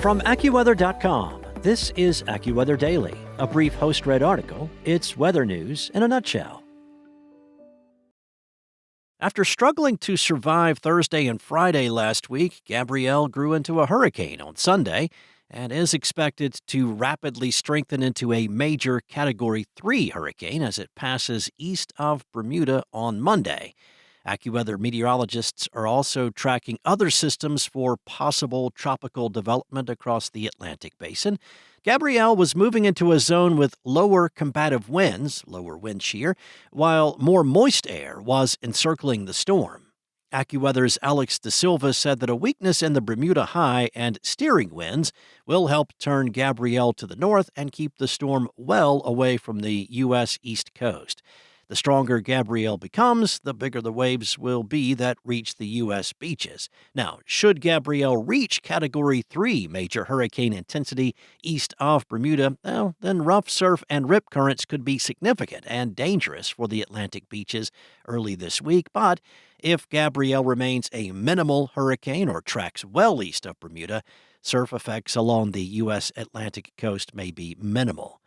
From AccuWeather.com, this is AccuWeather Daily, a brief host-read article. It's weather news in a nutshell. After struggling to survive Thursday and Friday last week, Gabrielle grew into a hurricane on Sunday and is expected to rapidly strengthen into a major Category 3 hurricane as it passes east of Bermuda on Monday. AccuWeather meteorologists are also tracking other systems for possible tropical development across the Atlantic basin. Gabrielle was moving into a zone with lower combative winds, lower wind shear, while more moist air was encircling the storm. AccuWeather's Alex De Silva said that a weakness in the Bermuda high and steering winds will help turn Gabrielle to the north and keep the storm well away from the U.S. East Coast. The stronger Gabrielle becomes, the bigger the waves will be that reach the U.S. beaches. Now, should Gabrielle reach Category 3 major hurricane intensity east of Bermuda, then rough surf and rip currents could be significant and dangerous for the Atlantic beaches early this week. But if Gabrielle remains a minimal hurricane or tracks well east of Bermuda, surf effects along the U.S. Atlantic coast may be minimal.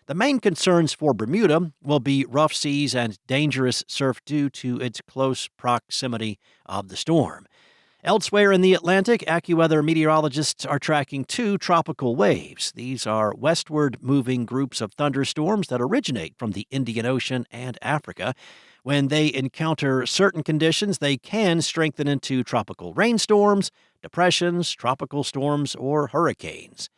The main concerns for Bermuda will be rough seas and dangerous surf due to its close proximity of the storm. Elsewhere in the Atlantic, AccuWeather meteorologists are tracking two tropical waves. These are westward moving groups of thunderstorms that originate from the Indian Ocean and Africa. When they encounter certain conditions, they can strengthen into tropical rainstorms, depressions, tropical storms, or hurricanes.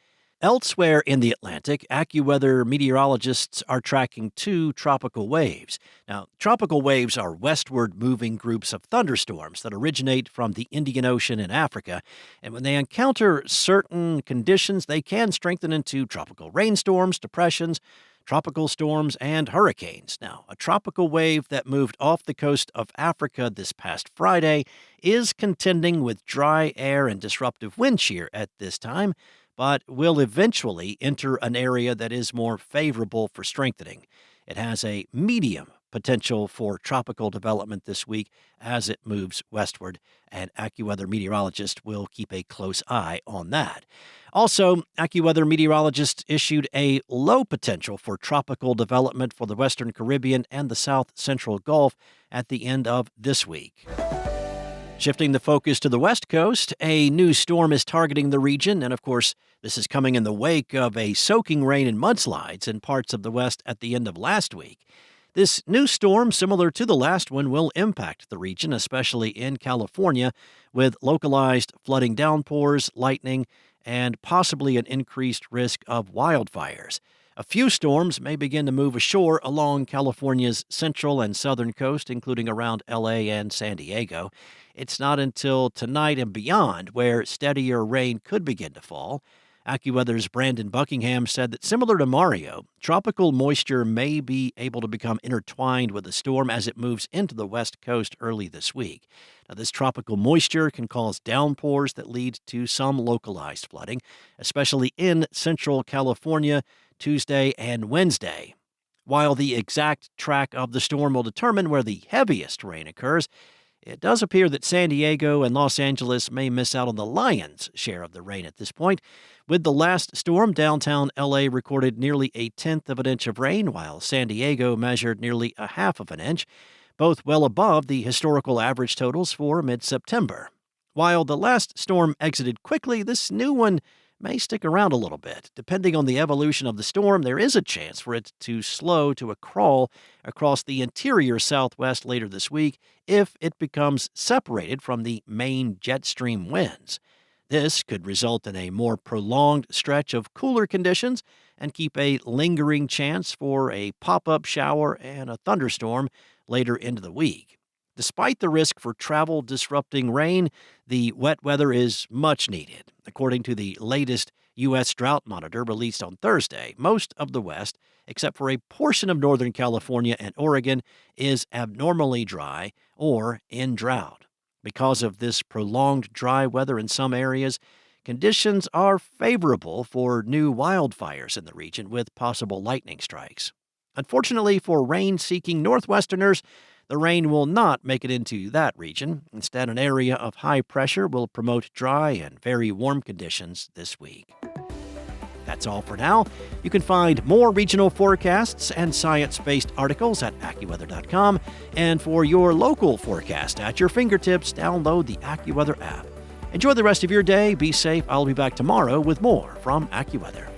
Elsewhere in the Atlantic, AccuWeather meteorologists are tracking two tropical waves. Now, tropical waves are westward moving groups of thunderstorms that originate from the Indian Ocean and Africa, and when they encounter certain conditions, they can strengthen into tropical rainstorms, depressions, tropical storms, and hurricanes. Now, a tropical wave that moved off the coast of Africa this past Friday is contending with dry air and disruptive wind shear at this time, but will eventually enter an area that is more favorable for strengthening. It has a medium potential for tropical development this week as it moves westward, and AccuWeather meteorologists will keep a close eye on that. Also, AccuWeather meteorologists issued a low potential for tropical development for the Western Caribbean and the South Central Gulf at the end of this week. Shifting the focus to the West Coast, a new storm is targeting the region, and of course, this is coming in the wake of a soaking rain and mudslides in parts of the West at the end of last week. This new storm, similar to the last one, will impact the region, especially in California, with localized flooding downpours, lightning, and possibly an increased risk of wildfires. A few storms may begin to move ashore along California's central and southern coast, including around L.A. and San Diego. It's not until tonight and beyond where steadier rain could begin to fall. AccuWeather's Brandon Buckingham said that similar to Mario, tropical moisture may be able to become intertwined with the storm as it moves into the west coast early this week. Now, this tropical moisture can cause downpours that lead to some localized flooding, especially in central California Tuesday and Wednesday. While the exact track of the storm will determine where the heaviest rain occurs, it does appear that San Diego and Los Angeles may miss out on the lion's share of the rain at this point. With the last storm, downtown L.A. recorded nearly a tenth of an inch of rain, while San Diego measured nearly a half of an inch, both well above the historical average totals for mid-September. While the last storm exited quickly, this new one may stick around a little bit. Depending on the evolution of the storm, there is a chance for it to slow to a crawl across the interior southwest later this week if it becomes separated from the main jet stream winds. This could result in a more prolonged stretch of cooler conditions and keep a lingering chance for a pop-up shower and a thunderstorm later into the week. Despite the risk for travel-disrupting rain, the wet weather is much needed. According to the latest U.S. drought monitor released on Thursday, most of the West, except for a portion of Northern California and Oregon, is abnormally dry or in drought. Because of this prolonged dry weather in some areas, conditions are favorable for new wildfires in the region with possible lightning strikes. Unfortunately for rain-seeking Northwesterners, The rain will not make it into that region. Instead, an area of high pressure will promote dry and very warm conditions this week. That's all for now. You can find more regional forecasts and science-based articles at AccuWeather.com. And for your local forecast at your fingertips, download the AccuWeather app. Enjoy the rest of your day. Be safe. I'll be back tomorrow with more from AccuWeather.